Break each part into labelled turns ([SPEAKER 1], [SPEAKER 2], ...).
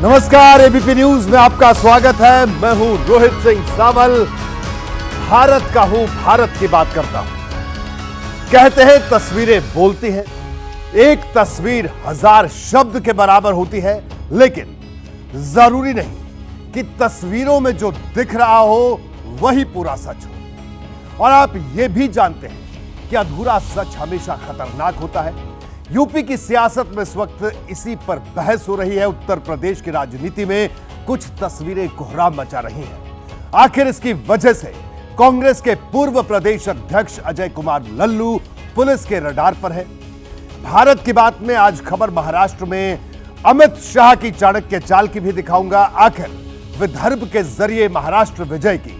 [SPEAKER 1] नमस्कार, ABP news में आपका स्वागत है। मैं हूं रोहित सिंह सावल। भारत का हूं, भारत की बात करता हूं। कहते हैं तस्वीरें बोलती हैं। एक तस्वीर 1000 शब्द के बराबर होती है, लेकिन जरूरी नहीं कि तस्वीरों में जो दिख रहा हो वही पूरा सच हो। और आप यह भी जानते हैं कि अधूरा सच हमेशा खतरनाक होता है। यूपी की सियासत में इस वक्त इसी पर बहस हो रही है। उत्तर प्रदेश की राजनीति में कुछ तस्वीरें कोहराम मचा रही हैं। आखिर इसकी वजह से कांग्रेस के पूर्व प्रदेश अध्यक्ष अजय कुमार लल्लू पुलिस के रडार पर है। भारत की बात में आज खबर महाराष्ट्र में अमित शाह की चाणक्य चाल की भी दिखाऊंगा। आखिर विदर्भ के जरिए महाराष्ट्र विजय की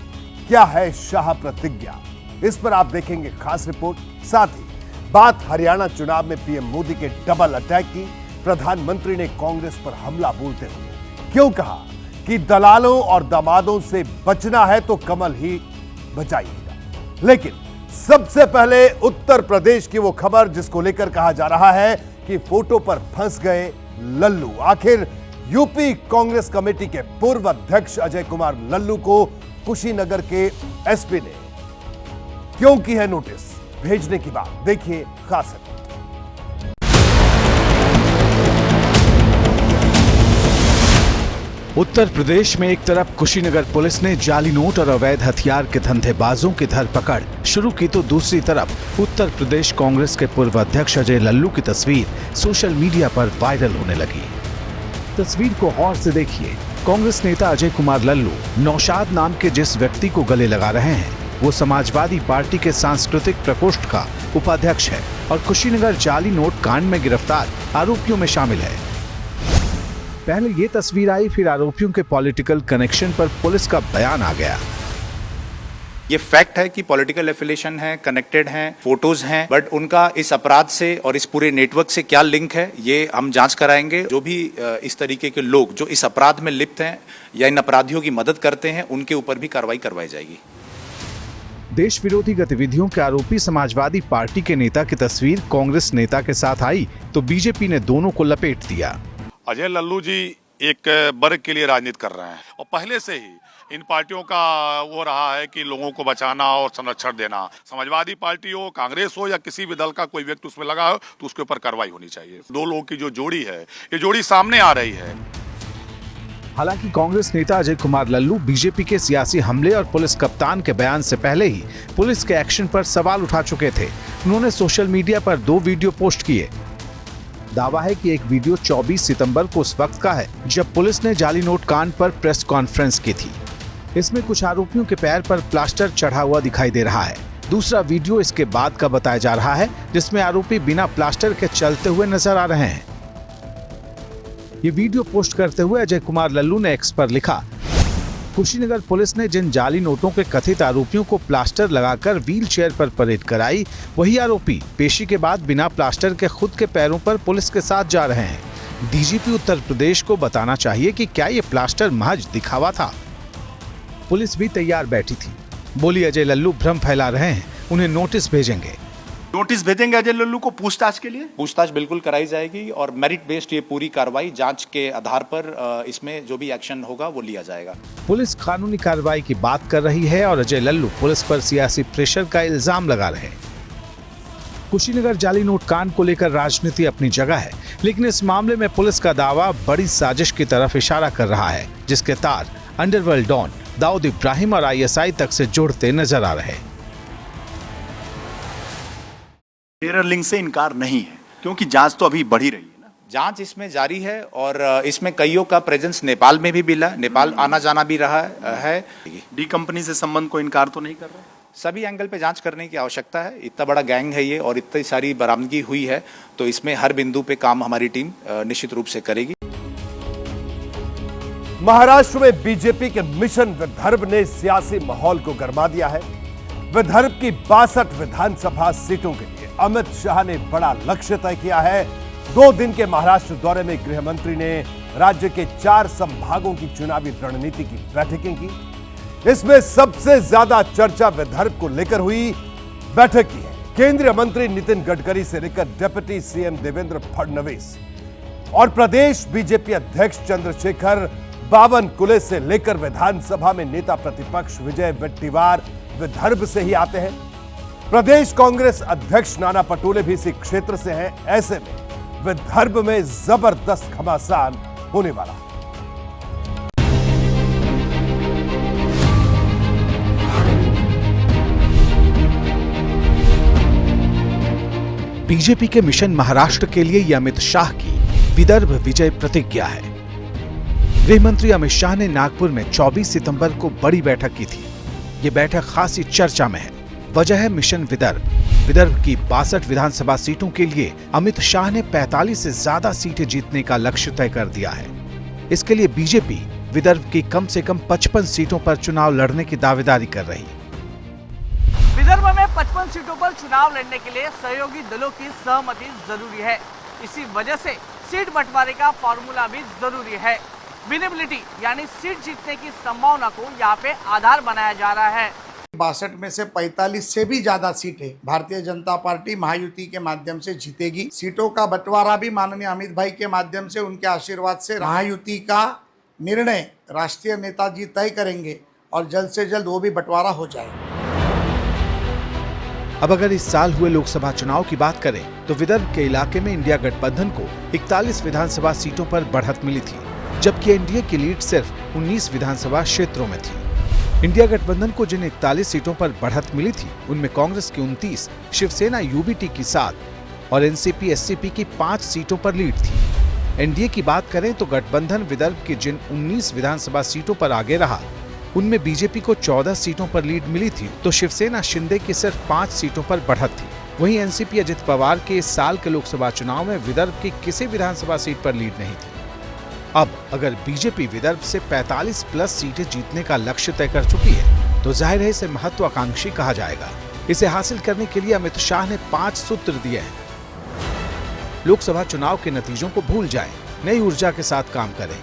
[SPEAKER 1] क्या है शाह प्रतिज्ञा, इस पर आप देखेंगे खास रिपोर्ट। साथ ही बात हरियाणा चुनाव में पीएम मोदी के डबल अटैक की। प्रधानमंत्री ने कांग्रेस पर हमला बोलते हुए क्यों कहा कि दलालों और दामादों से बचना है तो कमल ही बचाइएगा। लेकिन सबसे पहले उत्तर प्रदेश की वो खबर जिसको लेकर कहा जा रहा है कि फोटो पर फंस गए लल्लू। आखिर यूपी कांग्रेस कमेटी के पूर्व अध्यक्ष अजय कुमार लल्लू को कुशीनगर के एसपी ने क्यों की है नोटिस भेजने की बात, देखिए खास है।
[SPEAKER 2] उत्तर प्रदेश में एक तरफ कुशीनगर पुलिस ने जाली नोट और अवैध हथियार के धंधेबाजों की धरपकड़ शुरू की, तो दूसरी तरफ उत्तर प्रदेश कांग्रेस के पूर्व अध्यक्ष अजय लल्लू की तस्वीर सोशल मीडिया पर वायरल होने लगी। तस्वीर को गौर से देखिए। कांग्रेस नेता अजय कुमार लल्लू नौशाद नाम के जिस व्यक्ति को गले लगा रहे हैं वो समाजवादी पार्टी के सांस्कृतिक प्रकोष्ठ का उपाध्यक्ष है और कुशीनगर जाली नोट कांड में गिरफ्तार आरोपियों में शामिल है। पहले ये तस्वीर आई, फिर आरोपियों के पॉलिटिकल कनेक्शन पर पुलिस का बयान आ गया।
[SPEAKER 3] ये फैक्ट है कि पॉलिटिकल एफिलिएशन है, कनेक्टेड हैं, फोटोज हैं, बट उनका इस अपराध से और इस पूरे नेटवर्क से क्या लिंक है ये हम जांच कराएंगे। जो भी इस तरीके के लोग जो इस अपराध में लिप्त हैं या इन अपराधियों की मदद करते हैं उनके ऊपर भी कार्रवाई करवाई जाएगी।
[SPEAKER 2] देश विरोधी गतिविधियों के आरोपी समाजवादी पार्टी के नेता की तस्वीर कांग्रेस नेता के साथ आई तो बीजेपी ने दोनों को लपेट दिया।
[SPEAKER 4] अजय लल्लू जी एक वर्ग के लिए राजनीति कर रहे हैं और पहले से ही इन पार्टियों का वो रहा है कि लोगों को बचाना और संरक्षण देना। समाजवादी पार्टी हो, कांग्रेस हो या किसी भी दल का कोई व्यक्ति उसमें लगा हो तो उसके ऊपर कार्रवाई होनी चाहिए। दो लोगों की जो जोड़ी है, ये जोड़ी सामने आ रही है।
[SPEAKER 2] हालांकि कांग्रेस नेता अजय कुमार लल्लू बीजेपी के सियासी हमले और पुलिस कप्तान के बयान से पहले ही पुलिस के एक्शन पर सवाल उठा चुके थे। उन्होंने सोशल मीडिया पर 2 वीडियो पोस्ट किए। दावा है कि एक वीडियो 24 सितंबर को उस वक्त का है जब पुलिस ने जाली नोट कांड पर प्रेस कॉन्फ्रेंस की थी। इसमें कुछ आरोपियों के पैर पर प्लास्टर चढ़ा हुआ दिखाई दे रहा है। दूसरा वीडियो इसके बाद का बताया जा रहा है जिसमें आरोपी बिना प्लास्टर के चलते हुए नजर आ रहे हैं। ये वीडियो पोस्ट करते हुए अजय कुमार लल्लू ने एक्स पर लिखा, कुशीनगर पुलिस ने जिन जाली नोटों के कथित आरोपियों को प्लास्टर लगाकर व्हील चेयर पर परेड कराई, वही आरोपी पेशी के बाद बिना प्लास्टर के खुद के पैरों पर पुलिस के साथ जा रहे हैं। डीजीपी उत्तर प्रदेश को बताना चाहिए कि क्या ये प्लास्टर महज दिखावा था। पुलिस भी तैयार बैठी थी। बोली अजय लल्लू भ्रम फैला रहे हैं, उन्हें नोटिस भेजेंगे।
[SPEAKER 4] नोटिस भेजेंगे अजय लल्लू को पूछताछ के लिए?
[SPEAKER 3] पूछताछ बिल्कुल कराई जाएगी और मेरिट बेस्ड ये पूरी कार्रवाई जांच के आधार पर इसमें जो भी एक्शन होगा वो लिया जाएगा।
[SPEAKER 2] पुलिस कानूनी कार्रवाई की बात कर रही है और अजय लल्लू पुलिस पर सियासी प्रेशर का इल्जाम लगा रहे हैं। कुशीनगर जाली नोट कांड को लेकर राजनीति अपनी जगह है, लेकिन इस मामले में पुलिस का दावा बड़ी साजिश की तरफ इशारा कर रहा है जिसके तार अंडरवर्ल्ड डॉन दाऊद इब्राहिम और आईएसआई तक से जुड़ते नजर आ रहे हैं।
[SPEAKER 5] टेरर लिंक से इनकार नहीं है क्योंकि जांच तो अभी बढ़ी रही है ना।
[SPEAKER 3] जांच इसमें जारी है और इसमें कईयों का प्रेजेंस नेपाल में भी मिला, नेपाल आना जाना भी रहा है।
[SPEAKER 5] डी कंपनी से संबंध को इनकार तो नहीं कर रहा?
[SPEAKER 3] सभी एंगल पे जांच करने की आवश्यकता है। इतना बड़ा गैंग है ये और इतनी सारी बरामदगी हुई है तो इसमें हर बिंदु पे काम हमारी टीम निश्चित रूप से करेगी।
[SPEAKER 1] महाराष्ट्र में बीजेपी के मिशन विदर्भ ने सियासी माहौल को गरमा दिया है। विदर्भ की 62 विधानसभा सीटों के लिए अमित शाह ने बड़ा लक्ष्य तय किया है। 2 दिन के महाराष्ट्र दौरे में गृह मंत्री ने राज्य के 4 संभागों की चुनावी रणनीति की बैठकें की। इसमें सबसे ज्यादा चर्चा विदर्भ को लेकर हुई बैठक की है। केंद्रीय मंत्री नितिन गडकरी से लेकर डिप्टी सीएम देवेंद्र फडणवीस और प्रदेश बीजेपी अध्यक्ष चंद्रशेखर बावनकुले से लेकर विधानसभा में नेता प्रतिपक्ष विजय वट्टीवार विदर्भ से ही आते हैं। प्रदेश कांग्रेस अध्यक्ष नाना पटोले भी इसी क्षेत्र से हैं। ऐसे में विदर्भ में जबरदस्त घमासान होने वाला है।
[SPEAKER 2] बीजेपी के मिशन महाराष्ट्र के लिए यह अमित शाह की विदर्भ विजय प्रतिज्ञा है। गृह मंत्री अमित शाह ने नागपुर में 24 सितंबर को बड़ी बैठक की थी। ये बैठक खासी चर्चा में है। वजह है मिशन विदर्भ। विदर्भ की 62 विधानसभा सीटों के लिए अमित शाह ने 45 से ज्यादा सीटें जीतने का लक्ष्य तय कर दिया है। इसके लिए बीजेपी विदर्भ की कम से कम 55 सीटों पर चुनाव लड़ने की दावेदारी कर रही है।
[SPEAKER 6] विदर्भ में 55 सीटों पर चुनाव लड़ने के लिए सहयोगी दलों की सहमति जरूरी है। इसी वजह से सीट बंटवारे का फॉर्मूला भी जरूरी है। विनेबिलिटी यानी सीट जीतने की संभावना को यहाँ पे आधार बनाया जा रहा है।
[SPEAKER 7] 62 में से 45 से भी ज्यादा सीटें भारतीय जनता पार्टी महायुति के माध्यम से जीतेगी। सीटों का बंटवारा भी माननीय अमित भाई के माध्यम से, उनके आशीर्वाद से महायुति का निर्णय राष्ट्रीय नेताजी तय करेंगे और जल्द से जल्द वो भी बंटवारा हो जाएगा।
[SPEAKER 2] अब अगर इस साल हुए लोकसभा चुनाव की बात करें तो विदर्भ के इलाके में इंडिया गठबंधन को 41 विधानसभा सीटों पर बढ़त मिली थी, जबकि एनडीए की लीड सिर्फ 19 विधानसभा क्षेत्रों में थी। इंडिया गठबंधन को जिन 41 सीटों पर बढ़त मिली थी उनमें कांग्रेस की 29, शिवसेना यूबीटी की 7 और एनसीपी एससीपी की 5 सीटों पर लीड थी। एनडीए की बात करें तो गठबंधन विदर्भ की जिन 19 विधानसभा सीटों पर आगे रहा उनमें बीजेपी को 14 सीटों पर लीड मिली थी, तो शिवसेना शिंदे की सिर्फ 5 सीटों पर बढ़त थी। वहीं एनसीपी अजित पवार के इस साल के लोकसभा चुनाव में विदर्भ की किसी विधानसभा सीट पर लीड नहीं थी। अब अगर बीजेपी विदर्भ से 45 प्लस सीटें जीतने का लक्ष्य तय कर चुकी है तो जाहिर है इसे महत्वाकांक्षी कहा जाएगा। इसे हासिल करने के लिए अमित शाह ने 5 सूत्र दिए हैं। लोकसभा चुनाव के नतीजों को भूल जाएं, नई ऊर्जा के साथ काम करें,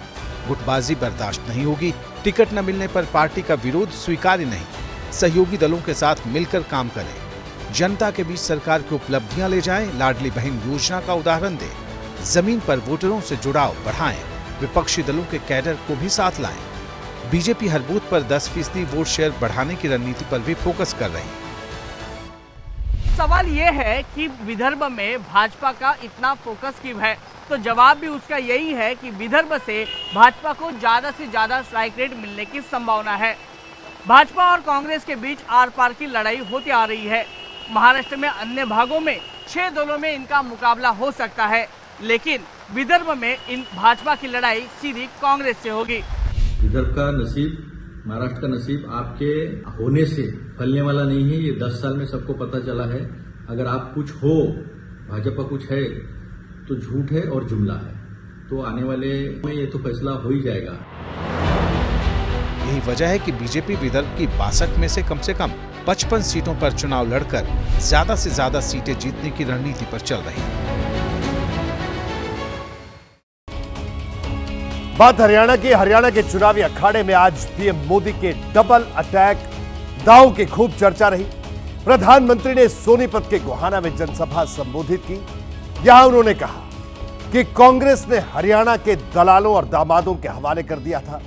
[SPEAKER 2] गुटबाजी बर्दाश्त नहीं होगी, टिकट न मिलने पर पार्टी का विरोध स्वीकार्य नहीं, सहयोगी दलों के साथ मिलकर काम करें, जनता के बीच सरकार की उपलब्धियां ले जाएं, लाडली बहन योजना का उदाहरण दें, जमीन पर वोटरों से जुड़ाव बढ़ाएं, विपक्षी दलों के कैडर को भी साथ लाएं। बीजेपी हर बूथ पर 10% वोट शेयर बढ़ाने की रणनीति पर भी फोकस कर रही है।
[SPEAKER 6] सवाल ये है कि विदर्भ में भाजपा का इतना फोकस क्यों है, तो जवाब भी उसका यही है कि विदर्भ से भाजपा को ज्यादा से ज्यादा स्ट्राइक रेट मिलने की संभावना है। भाजपा और कांग्रेस के बीच आर पार की लड़ाई होती आ रही है। महाराष्ट्र में अन्य भागों में 6 दलों में इनका मुकाबला हो सकता है, लेकिन विदर्भ में इन भाजपा की लड़ाई सीधी कांग्रेस से होगी।
[SPEAKER 8] विदर्भ का नसीब, महाराष्ट्र का नसीब आपके होने से फलने वाला नहीं है। ये 10 साल में सबको पता चला है। अगर आप कुछ हो, भाजपा कुछ है तो झूठ है और जुमला है, तो आने वाले में ये तो फैसला हो ही जाएगा।
[SPEAKER 2] यही वजह है कि बीजेपी विदर्भ की 62 में से कम 55 सीटों पर चुनाव लड़कर ज्यादा से ज्यादा सीटें जीतने की रणनीति पर चल रही है।
[SPEAKER 1] बात हरियाणा की। हरियाणा के चुनावी अखाड़े में आज पीएम मोदी के डबल अटैक दांव की खूब चर्चा रही। प्रधानमंत्री ने सोनीपत के गोहाना में जनसभा संबोधित की। यहां उन्होंने कहा कि कांग्रेस ने हरियाणा के दलालों और दामादों के हवाले कर दिया था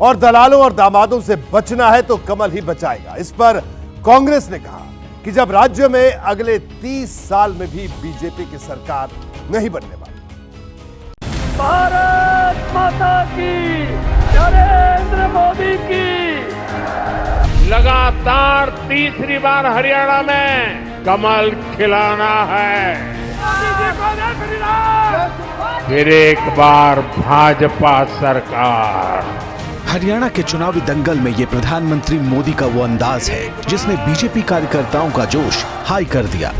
[SPEAKER 1] और दलालों और दामादों से बचना है तो कमल ही बचाएगा। इस पर कांग्रेस ने कहा कि जब राज्य में अगले 30 साल में भी बीजेपी की सरकार नहीं बनने वाली।
[SPEAKER 9] भारत माता की, नरेंद्र मोदी की। लगातार तीसरी बार हरियाणा में कमल खिलाना है। फिर एक बार भाजपा सरकार।
[SPEAKER 2] हरियाणा के चुनावी दंगल में ये प्रधानमंत्री मोदी का वो अंदाज है जिसने बीजेपी कार्यकर्ताओं का जोश हाई कर दिया।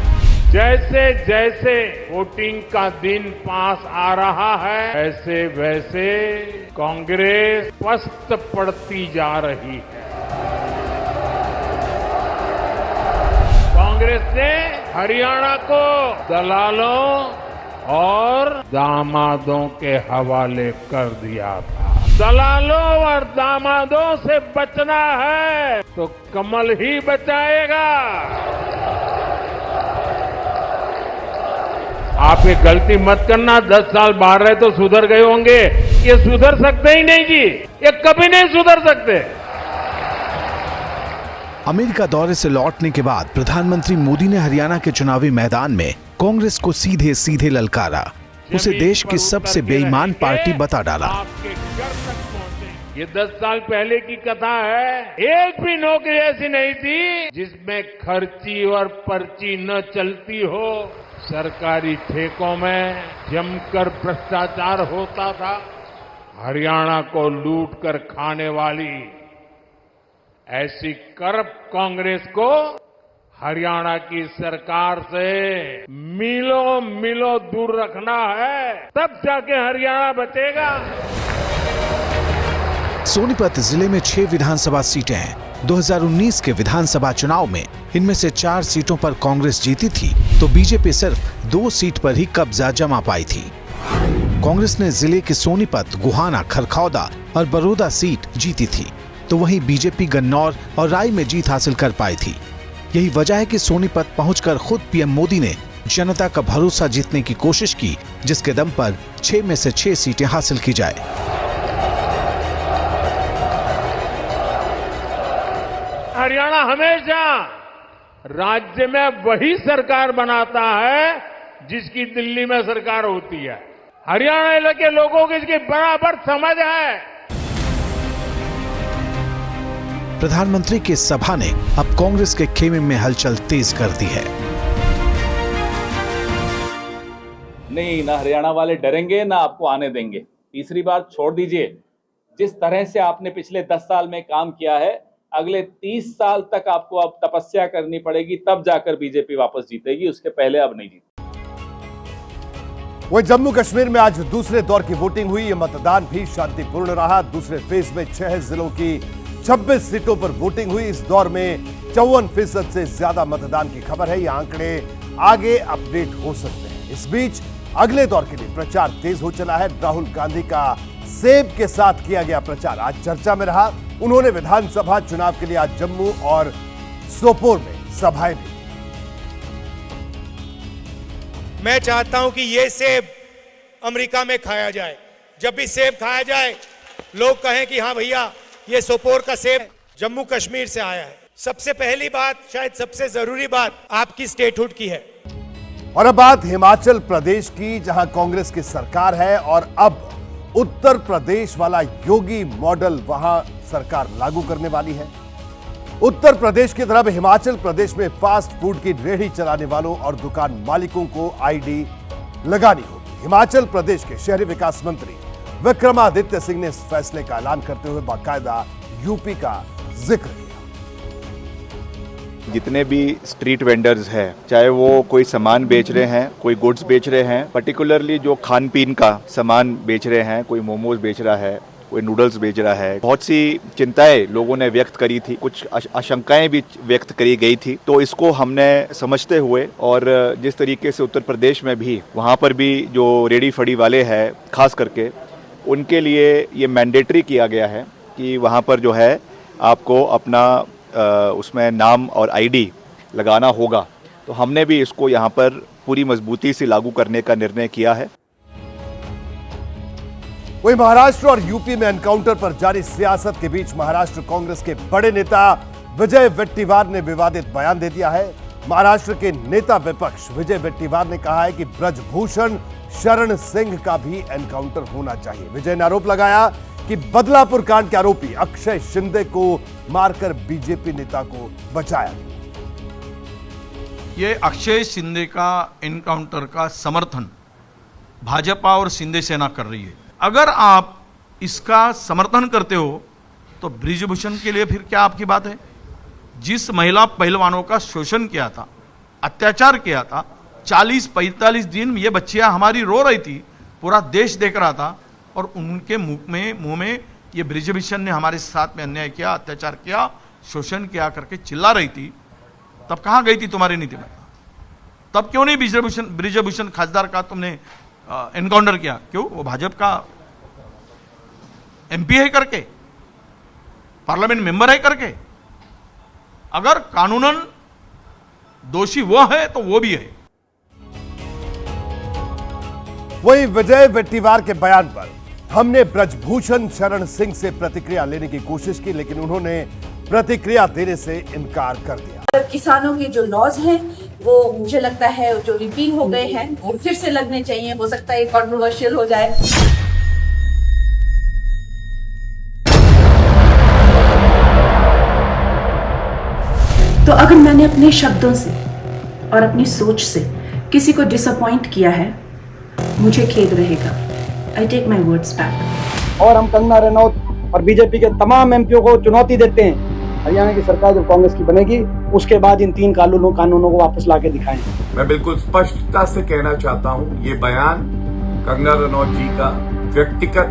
[SPEAKER 9] जैसे जैसे वोटिंग का दिन पास आ रहा है, ऐसे वैसे कांग्रेस पस्त पड़ती जा रही है। कांग्रेस ने हरियाणा को दलालों और दामादों के हवाले कर दिया था। दलालों और दामादों से बचना है तो कमल ही बचाएगा। आप आप ये गलती मत करना, 10 साल बाहर रहे तो सुधर गए होंगे, ये सुधर सकते ही नहीं जी, ये कभी नहीं सुधर सकते।
[SPEAKER 2] अमेरिका दौरे से लौटने के बाद प्रधानमंत्री मोदी ने हरियाणा के चुनावी मैदान में कांग्रेस को सीधे सीधे ललकारा, उसे देश की सबसे बेईमान पार्टी बता डाला।
[SPEAKER 9] ये 10 साल पहले की कथा है, एक भी नौकरी ऐसी नहीं थी जिसमें खर्ची और पर्ची न चलती हो। सरकारी ठेकों में जमकर भ्रष्टाचार होता था। हरियाणा को लूट कर खाने वाली ऐसी करप्ट कांग्रेस को हरियाणा की सरकार से मीलों मीलों दूर रखना है, तब जाके हरियाणा बचेगा।
[SPEAKER 2] सोनीपत जिले में 6 विधानसभा सीटें हैं। 2019 के विधानसभा चुनाव में इनमें से 4 सीटों पर कांग्रेस जीती थी, तो बीजेपी सिर्फ 2 सीट पर ही कब्जा जमा पाई थी। कांग्रेस ने जिले के सोनीपत, गुहाना, खरखौदा और बरोदा सीट जीती थी, तो वहीं बीजेपी गन्नौर और राय में जीत हासिल कर पाई थी। यही वजह है कि सोनीपत पहुंचकर खुद पीएम मोदी ने जनता का भरोसा जीतने की कोशिश की, जिसके दम पर 6 में से 6 सीटें हासिल की जाए।
[SPEAKER 9] हरियाणा हमेशा राज्य में वही सरकार बनाता है जिसकी दिल्ली में सरकार होती है। हरियाणा के लोगों की इसकी बराबर समझ है।
[SPEAKER 2] प्रधानमंत्री की सभा ने अब कांग्रेस के खेमे में हलचल तेज कर दी है।
[SPEAKER 10] नहीं, ना हरियाणा वाले डरेंगे ना आपको आने देंगे। तीसरी बात छोड़ दीजिए, जिस तरह से आपने पिछले 10 साल में काम किया है, अगले 30 साल तक आपको अब तपस्या करनी पड़ेगी, तब जाकर बीजेपी वापस जीतेगी, उसके पहले अब नहीं जीतेगी।
[SPEAKER 1] वहीं जम्मू कश्मीर में आज दूसरे दौर की वोटिंग हुई। ये मतदान भी शांतिपूर्ण रहा। दूसरे फेज में 6 जिलों की 26 सीटों पर वोटिंग हुई। इस दौर में 54% से ज्यादा मतदान की खबर है। ये आंकड़े आगे अपडेट हो सकते हैं। इस बीच अगले दौर के लिए प्रचार तेज हो चला है। राहुल गांधी का सेब के साथ किया गया प्रचार आज चर्चा में रहा। उन्होंने विधानसभा चुनाव के लिए आज जम्मू और सोपोर में सभाएं दी।
[SPEAKER 11] मैं चाहता हूं कि ये सेब अमेरिका में खाया जाए। जब भी सेब खाया जाए, लोग कहें कि हाँ भैया, ये सोपोर का सेब जम्मू कश्मीर से आया है। सबसे पहली बात, शायद सबसे जरूरी बात, आपकी स्टेटहुड की है।
[SPEAKER 1] और अब बात हिमाचल प्रदेश की, जहां कांग्रेस की सरकार है और अब उत्तर प्रदेश वाला योगी मॉडल वहां सरकार लागू करने वाली है। उत्तर प्रदेश की तरफ हिमाचल प्रदेश में फास्ट फूड की रेहड़ी चलाने वालों और दुकान मालिकों को आईडी लगानी होगी। हिमाचल प्रदेश के शहरी विकास मंत्री विक्रमादित्य सिंह ने इस फैसले का ऐलान करते हुए बाकायदा यूपी का जिक्र किया।
[SPEAKER 12] जितने भी स्ट्रीट वेंडर्स हैं, चाहे वो कोई सामान बेच रहे हैं, कोई गुड्स बेच रहे हैं, पर्टिकुलरली जो खान पीन का सामान बेच रहे हैं, कोई मोमोज बेच रहा है, कोई नूडल्स बेच रहा है, बहुत सी चिंताएं लोगों ने व्यक्त करी थी, कुछ आशंकाएं भी व्यक्त करी गई थी। तो इसको हमने समझते हुए और जिस तरीके से उत्तर प्रदेश में भी वहाँ पर भी जो रेडी फड़ी वाले हैं, खास करके उनके लिए ये मैंडेटरी किया गया है कि वहाँ पर जो है आपको अपना उसमें नाम और आईडी लगाना होगा। तो हमने भी इसको यहाँ पर पूरी मजबूती से लागू करने का निर्णय किया है।
[SPEAKER 1] वहीं महाराष्ट्र और यूपी में एनकाउंटर पर जारी सियासत के बीच महाराष्ट्र कांग्रेस के बड़े नेता विजय वेट्टीवार ने विवादित बयान दे दिया है। महाराष्ट्र के नेता विपक्ष विजय वेट्टीवार ने कहा है कि ब्रजभूषण शरण सिंह का भी एनकाउंटर होना चाहिए। विजय ने आरोप लगाया कि बदलापुर कांड के आरोपी अक्षय शिंदे को मारकर बीजेपी नेता को बचाया।
[SPEAKER 13] ये अक्षय शिंदे का एनकाउंटर का समर्थन भाजपा और शिंदे सेना कर रही है। अगर आप इसका समर्थन करते हो तो ब्रिजभूषण के लिए फिर क्या आपकी बात है? जिस महिला पहलवानों का शोषण किया था, अत्याचार किया था, 40-45 दिन ये बच्चियां हमारी रो रही थी, पूरा देश देख रहा था, और उनके मुंह में ये ब्रिजभूषण ने हमारे साथ में अन्याय किया, अत्याचार किया, शोषण किया करके चिल्ला रही थी, तब कहाँ गई थी तुम्हारी नीति में? तब क्यों नहीं ब्रिजभूषण खासदार का तुमने एनकाउंटर किया? क्यों? वो भाजपा का एमपी है करके, पार्लियामेंट मेंबर है करके। अगर कानूनन दोषी वो है तो वो भी है।
[SPEAKER 1] वहीं विजय वेट्टीवार के बयान पर हमने ब्रजभूषण शरण सिंह से प्रतिक्रिया लेने की कोशिश की, लेकिन उन्होंने प्रतिक्रिया देने से इनकार कर दिया।
[SPEAKER 14] किसानों के जो लॉज हैं वो मुझे लगता है जो रिपील हो गए हैं वो फिर से लगने चाहिए। हो सकता है कॉन्ट्रोवर्शियल हो जाए। तो अगर मैंने अपने शब्दों से और अपनी सोच से किसी को डिसअपॉइंट किया है, मुझे खेद रहेगा। I take my words back.
[SPEAKER 15] और हम कंगना रनौत और बीजेपी के तमाम एमपीओ को चुनौती देते हैं, हरियाणा की सरकार जब कांग्रेस की बनेगी उसके बाद इन 3 कानूनों को वापस लाके दिखाएं।
[SPEAKER 16] मैं बिल्कुल स्पष्टता से कहना चाहता हूं, ये बयान कंगना रनौत जी का व्यक्तिगत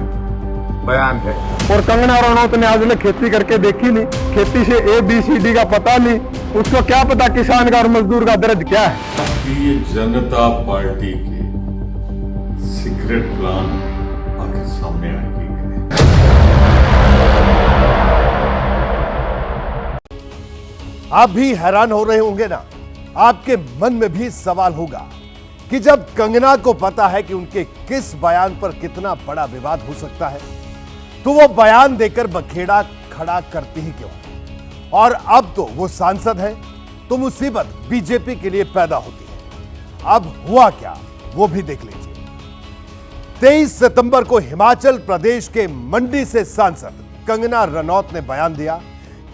[SPEAKER 16] बयान है।
[SPEAKER 15] और कंगना रनौत ने आज तक खेती करके देखी नहीं, खेती से ABCD का पता नहीं, उसको क्या पता किसान का और मजदूर का दर्द क्या है।
[SPEAKER 17] ये जनता पार्टी के सीक्रेट प्लान आगे सामने आएगी।
[SPEAKER 1] आप भी हैरान हो रहे होंगे ना, आपके मन में भी सवाल होगा कि जब कंगना को पता है कि उनके किस बयान पर कितना बड़ा विवाद हो सकता है, तो वो बयान देकर बखेड़ा खड़ा करती ही क्यों? और अब तो वो सांसद है, तो मुसीबत बीजेपी के लिए पैदा होती है। अब हुआ क्या, वो भी देख लीजिए। 23 सितंबर को हिमाचल प्रदेश के मंडी से सांसद कंगना रनौत ने बयान दिया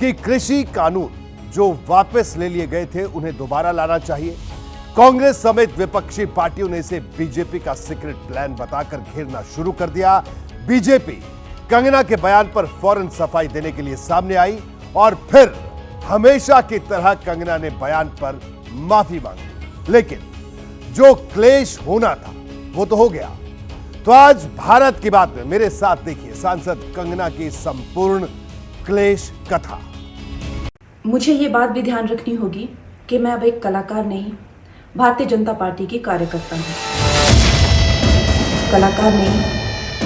[SPEAKER 1] कि कृषि कानून जो वापस ले लिए गए थे उन्हें दोबारा लाना चाहिए। कांग्रेस समेत विपक्षी पार्टियों ने इसे बीजेपी का सीक्रेट प्लान बताकर घेरना शुरू कर दिया। बीजेपी कंगना के बयान पर फौरन सफाई देने के लिए सामने आई और फिर हमेशा की तरह कंगना ने बयान पर माफी मांगी। लेकिन जो क्लेश होना था वो तो हो गया। तो आज भारत की बात में मेरे साथ देखिए सांसद कंगना की संपूर्ण क्लेश कथा।
[SPEAKER 14] मुझे ये बात भी ध्यान रखनी होगी कि मैं अब एक कलाकार नहीं, भारतीय जनता पार्टी की कार्यकर्ता हूँ। कलाकार नहीं,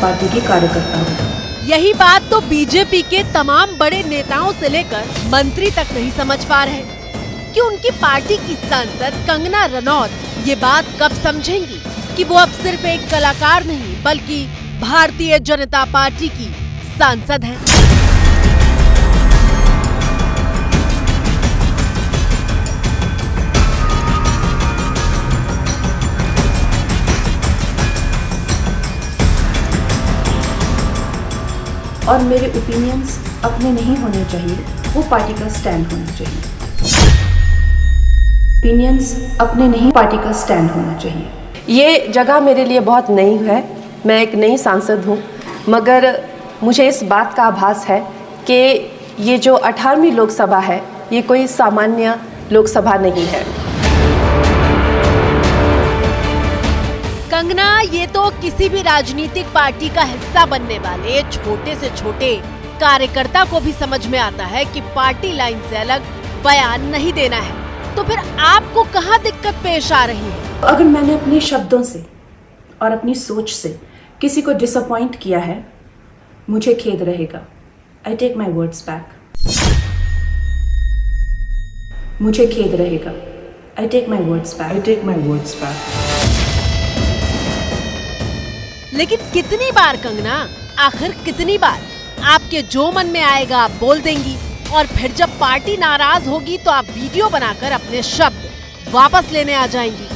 [SPEAKER 14] पार्टी की कार्यकर्ता हूँ।
[SPEAKER 18] यही बात तो बीजेपी के तमाम बड़े नेताओं से लेकर मंत्री तक नहीं समझ पा रहे कि उनकी पार्टी की सांसद कंगना रनौत ये बात कब समझेंगी कि वो अब सिर्फ एक कलाकार नहीं बल्कि भारतीय जनता पार्टी की सांसद हैं।
[SPEAKER 14] और मेरे ओपिनियंस अपने नहीं होने चाहिए, वो पार्टी का स्टैंड होना चाहिए। ओपिनियंस अपने नहीं, पार्टी का स्टैंड होना चाहिए।
[SPEAKER 19] ये जगह मेरे लिए बहुत नई है, मैं एक नई सांसद हूँ, मगर मुझे इस बात का आभास है कि ये जो 18वीं लोकसभा है ये कोई सामान्य लोकसभा नहीं है।
[SPEAKER 18] कंगना, ये तो किसी भी राजनीतिक पार्टी का हिस्सा बनने वाले छोटे से छोटे कार्यकर्ता को भी समझ में आता है कि पार्टी लाइन से अलग बयान नहीं देना है। तो फिर आपको कहाँ दिक्कत पेश आ रही है?
[SPEAKER 14] अगर मैंने अपने शब्दों से और अपनी सोच से किसी को डिसअपॉइंट किया है, मुझे खेद रहेगा। I take my words back. मुझे खेद रहेगा। I take my words back. I take my words back.
[SPEAKER 18] लेकिन कितनी बार कंगना, आखिर कितनी बार आपके जो मन में आएगा आप बोल देंगी और फिर जब पार्टी नाराज होगी तो आप वीडियो बनाकर अपने शब्द वापस लेने आ जाएंगी।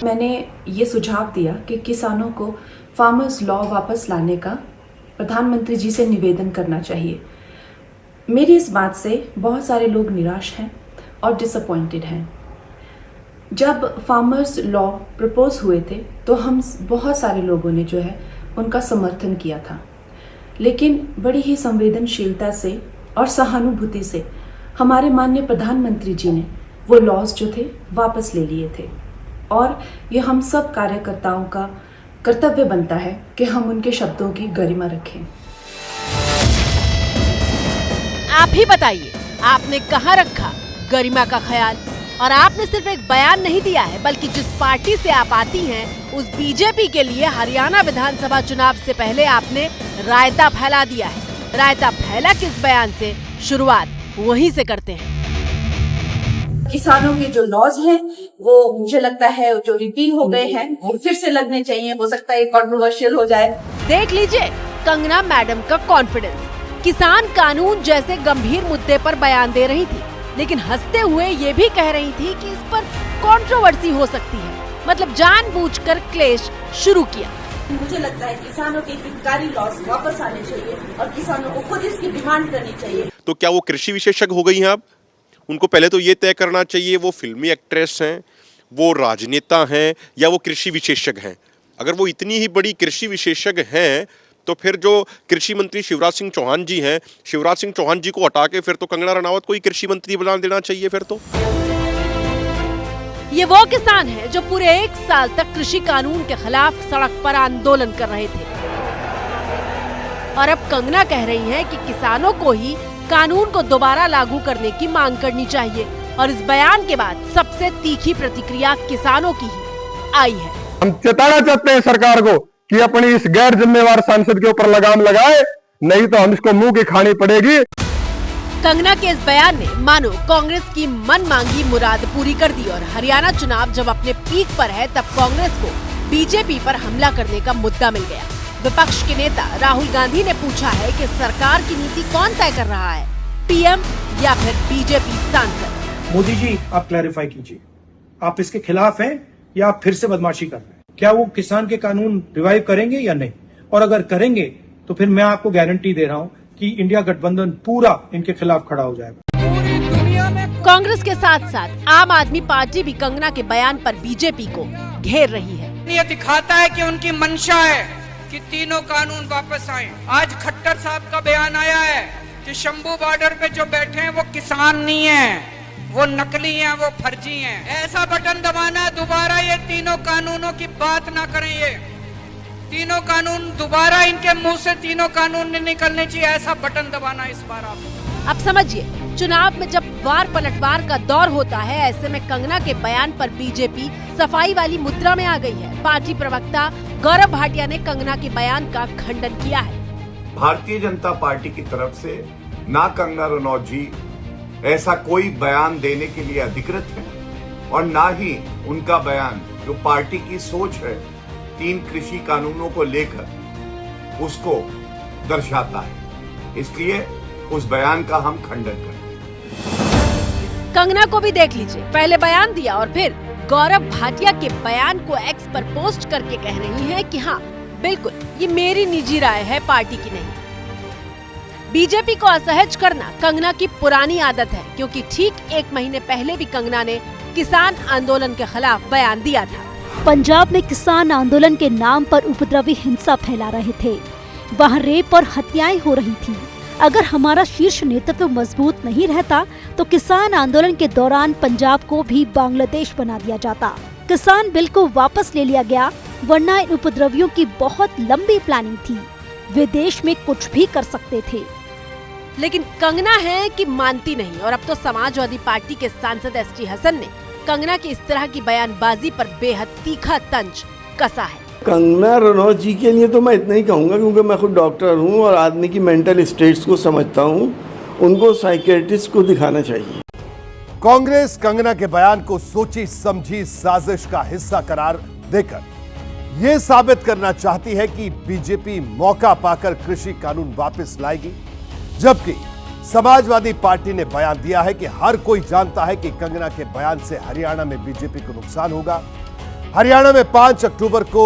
[SPEAKER 14] मैंने ये सुझाव दिया कि किसानों को फार्मर्स लॉ वापस लाने का प्रधानमंत्री जी से निवेदन करना चाहिए। मेरी इस बात से बहुत सारे लोग निराश हैं और डिसअपॉइंटेड हैं। जब फार्मर्स लॉ प्रपोज हुए थे तो हम बहुत सारे लोगों ने जो है उनका समर्थन किया था, लेकिन बड़ी ही संवेदनशीलता से और सहानुभूति से हमारे माननीय प्रधानमंत्री जी ने वो लॉज जो थे वापस ले लिए थे। और ये हम सब कार्यकर्ताओं का कर्तव्य बनता है कि हम उनके शब्दों की गरिमा रखें।
[SPEAKER 18] आप ही बताइए, आपने कहाँ रखा गरिमा का ख्याल? और आपने सिर्फ एक बयान नहीं दिया है बल्कि जिस पार्टी से आप आती हैं उस बीजेपी के लिए हरियाणा विधानसभा चुनाव से पहले आपने रायता फैला दिया है। रायता फैला किस बयान से? शुरुआत वहीं से करते हैं।
[SPEAKER 14] किसानों के जो लॉज हैं
[SPEAKER 20] वो मुझे लगता है जो रिपील हो गए हैं वो फिर से लगने चाहिए। हो सकता है कॉन्ट्रोवर्शियल हो जाए।
[SPEAKER 18] देख लीजिए कंगना मैडम का कॉन्फिडेंस। किसान कानून जैसे गंभीर मुद्दे पर बयान दे रही थी, लेकिन हंसते हुए ये भी कह रही थी कि इस पर कंट्रोवर्सी हो सकती है। मतलब जानबूझकर क्लेश शुरू किया।
[SPEAKER 20] मुझे लगता है किसानों के हितकारी लॉस वापस आने चाहिए और किसानों को खुद इसकी डिमांड करनी चाहिए।
[SPEAKER 21] तो क्या वो कृषि विशेषज्ञ हो गई हैं अब? उनको पहले तो ये तय करना चाहिए वो फिल्मी एक्ट्रेस हैं, वो राजनेता हैं या वो कृषि विशेषज्ञ हैं। अगर वो इतनी ही बड़ी कृषि विशेषज्ञ हैं तो फिर जो कृषि मंत्री शिवराज सिंह चौहान जी हैं, शिवराज सिंह चौहान जी को हटा के फिर तो कंगना रनावत को ही कृषि मंत्री बना देना चाहिए फिर तो।
[SPEAKER 18] ये वो किसान है जो पूरे 1 साल तक कृषि कानून के खिलाफ सड़क पर आंदोलन कर रहे थे और अब कंगना कह रही हैं कि किसानों को ही कानून को दोबारा लागू करने की मांग करनी चाहिए। और इस बयान के बाद सबसे तीखी प्रतिक्रिया किसानों की ही आई है।
[SPEAKER 22] हम चेताना चाहते हैं सरकार को कि अपनी इस गैर जिम्मेवार सांसद के ऊपर लगाम लगाए, नहीं तो हम इसको मुंह की खानी पड़ेगी।
[SPEAKER 18] कंगना के इस बयान ने मानो कांग्रेस की मन मांगी मुराद पूरी कर दी और हरियाणा चुनाव जब अपने पीक पर है तब कांग्रेस को बीजेपी पर हमला करने का मुद्दा मिल गया। विपक्ष के नेता राहुल गांधी ने पूछा है कि सरकार की नीति कौन तय कर रहा है, पीएम या फिर बीजेपी सांसद।
[SPEAKER 11] मोदी जी आप क्लैरिफाई कीजिए, आप इसके खिलाफ हैं या आप फिर से बदमाशी कर रहे हैं? क्या वो किसान के कानून रिवाइव करेंगे या नहीं? और अगर करेंगे तो फिर मैं आपको गारंटी दे रहा हूँ कि इंडिया गठबंधन पूरा इनके खिलाफ खड़ा हो जाएगा।
[SPEAKER 18] कांग्रेस के साथ साथ आम आदमी पार्टी भी कंगना के बयान पर बीजेपी को घेर रही है।
[SPEAKER 23] ये दिखाता है कि उनकी मंशा है कि तीनों कानून वापस आए। आज खट्टर साहब का बयान आया है कि शंभू बॉर्डर पे जो बैठे हैं वो किसान नहीं है, वो नकली हैं, वो फर्जी हैं। ऐसा बटन दबाना दोबारा ये तीनों कानूनों की बात ना करें। ये तीनों कानून दोबारा इनके मुंह से तीनों कानून नहीं निकलने चाहिए, ऐसा बटन दबाना इस बार आप।
[SPEAKER 18] अब समझिए चुनाव में जब वार पलटवार का दौर होता है, ऐसे में कंगना के बयान पर बीजेपी सफाई वाली मुद्रा में आ गई है। पार्टी प्रवक्ता गौरव भाटिया ने कंगना के बयान का खंडन किया है।
[SPEAKER 16] भारतीय जनता पार्टी की तरफ से ना कंगना रनौत जी ऐसा कोई बयान देने के लिए अधिकृत है और ना ही उनका बयान जो पार्टी की सोच है 3 कृषि कानूनों को लेकर उसको दर्शाता है। इसलिए उस बयान का हम खंडन करते हैं।
[SPEAKER 18] कंगना को भी देख लीजिए, पहले बयान दिया और फिर गौरव भाटिया के बयान को एक्स पर पोस्ट करके कह रही हैं कि हाँ बिल्कुल ये मेरी निजी राय है, पार्टी की नहीं। बीजेपी को असहज करना कंगना की पुरानी आदत है, क्योंकि ठीक 1 महीने पहले भी कंगना ने किसान आंदोलन के खिलाफ बयान दिया था।
[SPEAKER 24] पंजाब में किसान आंदोलन के नाम पर उपद्रवी हिंसा फैला रहे थे, वहाँ रेप और हत्याएं हो रही थी। अगर हमारा शीर्ष नेतृत्व मजबूत नहीं रहता तो किसान आंदोलन के दौरान पंजाब को भी बांग्लादेश बना दिया जाता। किसान बिल को वापस ले लिया गया, वरना इन उपद्रवियों की बहुत लंबी प्लानिंग थी, वे देश में कुछ भी कर सकते थे।
[SPEAKER 18] लेकिन कंगना है कि मानती नहीं और अब तो समाजवादी पार्टी के सांसद एसटी हसन ने कंगना की इस तरह की बयानबाजी पर बेहद तीखा तंज कसा है।
[SPEAKER 25] कंगना रनौत जी के लिए तो मैं इतना ही कहूँगा, क्योंकि मैं खुद डॉक्टर हूँ और आदमी की मेंटल स्टेट्स को समझता हूँ, उनको साइकियाट्रिस्ट को दिखाना चाहिए।
[SPEAKER 1] कांग्रेस कंगना के बयान को सोची समझी साजिश का हिस्सा करार देकर यह साबित करना चाहती है कि बीजेपी मौका पाकर कृषि कानून वापस लाएगी, जबकि समाजवादी पार्टी ने बयान दिया है कि हर कोई जानता है कि कंगना के बयान से हरियाणा में बीजेपी को नुकसान होगा। हरियाणा में 5 अक्टूबर को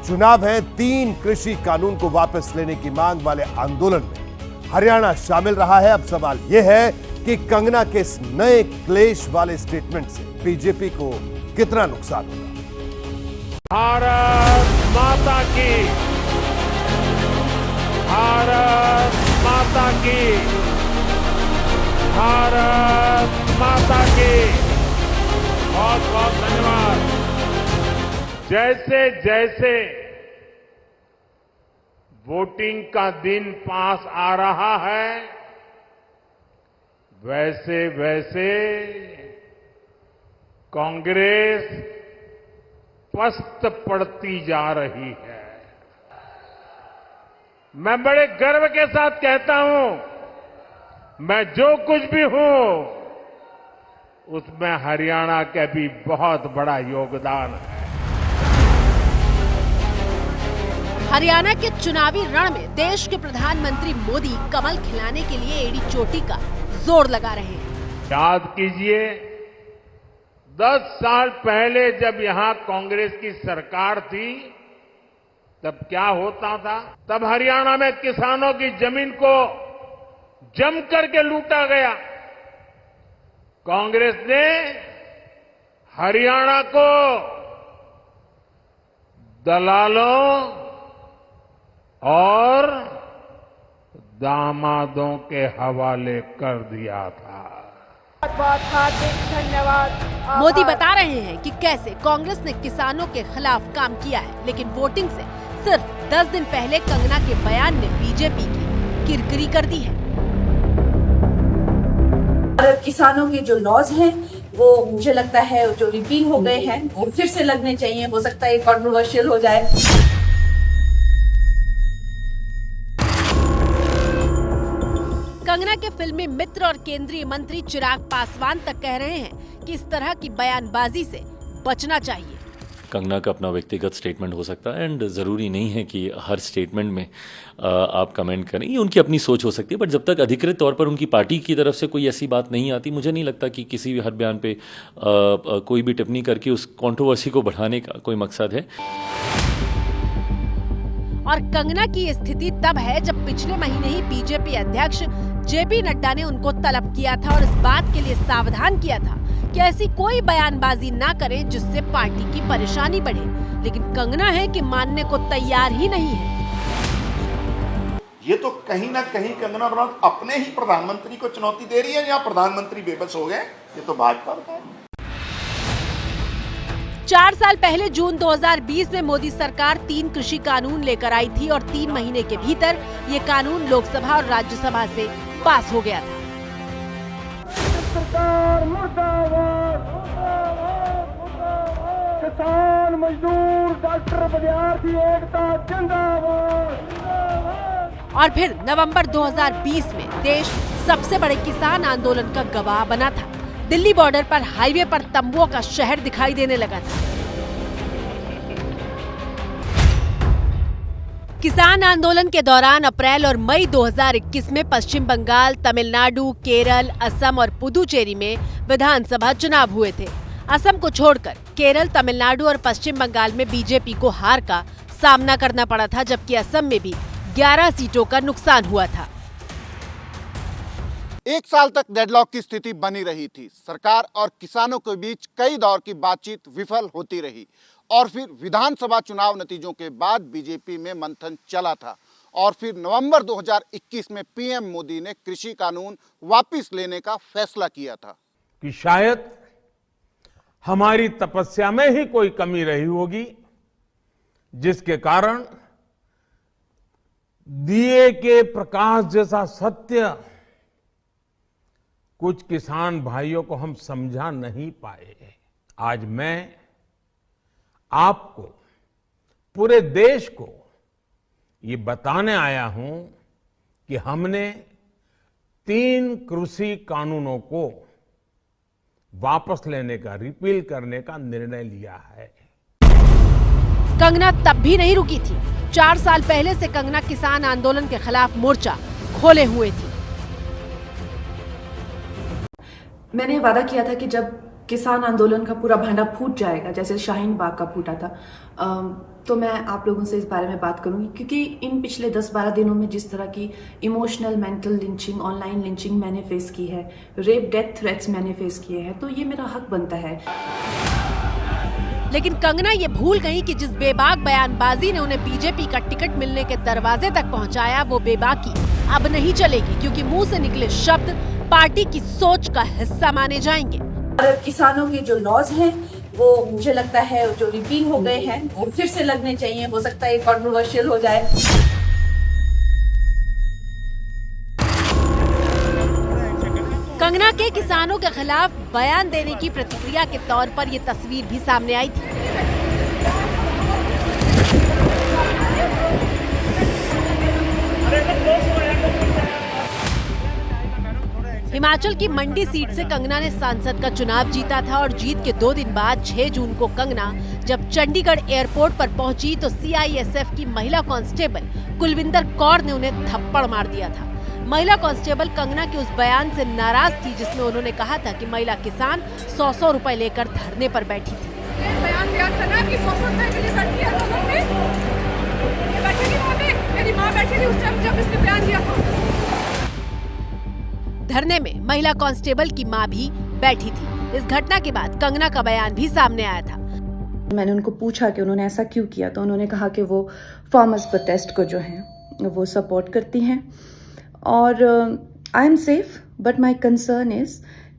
[SPEAKER 1] चुनाव है। 3 कृषि कानून को वापस लेने की मांग वाले आंदोलन में हरियाणा शामिल रहा है। अब सवाल यह है कि कंगना के इस नए क्लेश वाले स्टेटमेंट से बीजेपी को कितना नुकसान होगा।
[SPEAKER 9] भारत माता की, भारत माता की, भारत माता की। बहुत बहुत धन्यवाद। जैसे जैसे वोटिंग का दिन पास आ रहा है, वैसे वैसे कांग्रेस पस्त पड़ती जा रही है। मैं बड़े गर्व के साथ कहता हूं, मैं जो कुछ भी हूं उसमें हरियाणा का भी बहुत बड़ा योगदान है।
[SPEAKER 18] हरियाणा के चुनावी रण में देश के प्रधानमंत्री मोदी कमल खिलाने के लिए एड़ी चोटी का जोर लगा रहे हैं।
[SPEAKER 9] याद कीजिए 10 साल पहले जब यहाँ कांग्रेस की सरकार थी तब क्या होता था? तब हरियाणा में किसानों की जमीन को जम करके लूटा गया। कांग्रेस ने हरियाणा को दलालों और दामादों के हवाले कर दिया था।
[SPEAKER 20] धन्यवाद।
[SPEAKER 18] मोदी बता रहे हैं कि कैसे कांग्रेस ने किसानों के खिलाफ काम किया है, लेकिन वोटिंग से सिर्फ 10 दिन पहले कंगना के बयान ने बीजेपी की किरकिरी कर दी है।
[SPEAKER 20] किसानों के जो लॉज हैं वो मुझे लगता है जो रिपील हो गए हैं वो फिर से लगने चाहिए। हो सकता है कंट्रोवर्शियल हो जाए।
[SPEAKER 18] कंगना के फिल्मी मित्र और केंद्रीय मंत्री चिराग पासवान तक कह रहे हैं कि इस तरह की बयानबाजी से बचना चाहिए।
[SPEAKER 3] कंगना का अपना व्यक्तिगत स्टेटमेंट हो सकता है एंड ज़रूरी नहीं है कि हर स्टेटमेंट में आप कमेंट करें, ये उनकी अपनी सोच हो सकती है। बट जब तक अधिकृत तौर पर उनकी पार्टी की तरफ से कोई ऐसी बात नहीं आती, मुझे नहीं लगता कि किसी भी हर बयान पे कोई भी टिप्पणी करके उस कंट्रोवर्सी को बढ़ाने का कोई मकसद है।
[SPEAKER 18] और कंगना की स्थिति तब है जब पिछले महीने ही बीजेपी अध्यक्ष जेपी नड्डा ने उनको तलब किया था और इस बात के लिए सावधान किया था कि ऐसी कोई बयानबाजी ना करें जिससे पार्टी की परेशानी बढ़े। लेकिन कंगना है कि मानने को तैयार ही नहीं है।
[SPEAKER 4] ये तो कहीं ना कहीं कंगना रनौत अपने ही प्रधानमंत्री को चुनौती दे रही है, या प्रधानमंत्री बेबस हो गए। ये तो भाजपा है।
[SPEAKER 18] 4 साल पहले जून 2020 में मोदी सरकार 3 कृषि कानून लेकर आई थी और 3 महीने के भीतर ये कानून लोकसभा और राज्यसभा से पास हो गया था।
[SPEAKER 22] सरकार मुर्दाबाद, किसान मजदूर डॉक्टर विद्यार्थी एकता जिंदाबाद।
[SPEAKER 18] और फिर नवंबर 2020 में देश सबसे बड़े किसान आंदोलन का गवाह बना था। दिल्ली बॉर्डर पर हाईवे पर तंबुओं का शहर दिखाई देने लगा था। किसान आंदोलन के दौरान अप्रैल और मई 2021 में पश्चिम बंगाल, तमिलनाडु, केरल, असम और पुदुचेरी में विधानसभा चुनाव हुए थे। असम को छोड़कर केरल, तमिलनाडु और पश्चिम बंगाल में बीजेपी को हार का सामना करना पड़ा था, जबकि असम में भी 11 सीटों का नुकसान हुआ था।
[SPEAKER 5] 1 साल तक डेडलॉक की स्थिति बनी रही थी। सरकार और किसानों के बीच कई दौर की बातचीत विफल होती रही और फिर विधानसभा चुनाव नतीजों के बाद बीजेपी में मंथन चला था और फिर नवंबर 2021 में पीएम मोदी ने कृषि कानून वापस लेने का फैसला किया था।
[SPEAKER 9] कि शायद हमारी तपस्या में ही कोई कमी रही होगी, जिसके कारण दिए के प्रकाश जैसा सत्य कुछ किसान भाइयों को हम समझा नहीं पाए। आज मैं आपको, पूरे देश को ये बताने आया हूं कि हमने 3 कृषि कानूनों को वापस लेने का, रिपील करने का निर्णय लिया है।
[SPEAKER 18] कंगना तब भी नहीं रुकी थी। 4 साल पहले से कंगना किसान आंदोलन के खिलाफ मोर्चा खोले हुए थी।
[SPEAKER 14] मैंने वादा किया था कि जब किसान आंदोलन का पूरा भांडा फूट जाएगा, जैसे शाहीन बाग का फूटा था, तो मैं आप लोगों से इस बारे में बात करूंगी, क्योंकि इन पिछले 10-12 दिनों में जिस तरह की emotional, mental lynching, online lynching मैंने फेस की है, रेप, डेथ थ्रेट्स मैंने फेस किए हैं, तो ये मेरा हक बनता है।
[SPEAKER 18] लेकिन कंगना ये भूल गई कि जिस बेबाक बयानबाजी ने उन्हें बीजेपी का टिकट मिलने के दरवाजे तक पहुंचाया, वो बेबाकी अब नहीं चलेगी, क्योंकि मुंह से निकले शब्द पार्टी की सोच का हिस्सा माने जाएंगे।
[SPEAKER 20] किसानों के जो लॉज हैं वो मुझे लगता है जो रिपील हो गए हैं वो फिर से लगने चाहिए। हो सकता है कंट्रोवर्शियल हो जाए।
[SPEAKER 18] कंगना के किसानों के खिलाफ बयान देने की प्रतिक्रिया के तौर पर ये तस्वीर भी सामने आई थी। हिमाचल की मंडी सीट से कंगना ने सांसद का चुनाव जीता था और जीत के 2 दिन बाद 6 जून को कंगना जब चंडीगढ़ एयरपोर्ट पर पहुंची तो सीआईएसएफ की महिला कांस्टेबल कुलविंदर कौर ने उन्हें थप्पड़ मार दिया था। महिला कांस्टेबल कंगना के उस बयान से नाराज थी जिसमें उन्होंने कहा था कि महिला किसान 100 रुपए लेकर धरने पर बैठी थी।
[SPEAKER 2] बयान दिया था ना कि 100 रुपए के लिए बैठी है दोनों में। ये बैठी थी वहाँ पे, मेरी माँ बैठी थी उस टाइम जब इसने बयान दिया था।
[SPEAKER 18] धरने में महिला कांस्टेबल की मां भी बैठी थी। इस घटना के बाद कंगना का बयान भी सामने आया था।
[SPEAKER 14] मैंने उनको पूछा कि उन्होंने ऐसा क्यों किया, तो उन्होंने कहा कि वो फार्मर्स प्रोटेस्ट को जो है वो सपोर्ट करती हैं और I am safe but my concern is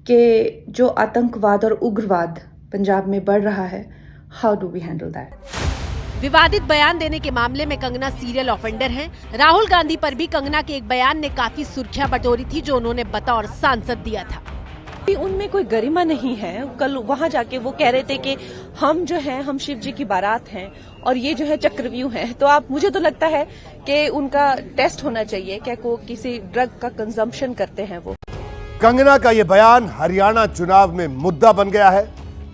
[SPEAKER 14] कि जो आतंकवाद और उग्रवाद पंजाब में बढ़ रहा है, how do we handle that.
[SPEAKER 18] विवादित बयान देने के मामले में कंगना सीरियल ऑफेंडर हैं। राहुल गांधी पर भी कंगना के एक बयान ने काफी सुर्खियां बटोरी थी जो उन्होंने बतौर सांसद दिया था।
[SPEAKER 19] उनमें कोई गरिमा नहीं है। कल वहां जाके वो कह रहे थे कि हम जो हैं हम शिव जी की बारात हैं और ये जो है चक्रव्यूह है। तो आप मुझे तो लगता है कि उनका टेस्ट होना चाहिए, क्या वो किसी ड्रग का कंजम्पशन करते हैं वो।
[SPEAKER 1] कंगना का यह बयान हरियाणा चुनाव में मुद्दा बन गया है।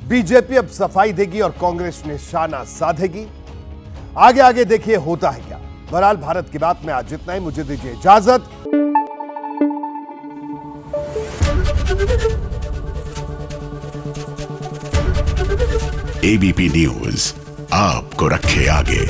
[SPEAKER 1] बीजेपी अब सफाई देगी और कांग्रेस निशाना साधेगी। आगे आगे देखिए होता है क्या। बहरहाल भारत की बात में आज इतना ही। मुझे दीजिए इजाजत।
[SPEAKER 6] एबीपी न्यूज आपको रखे आगे।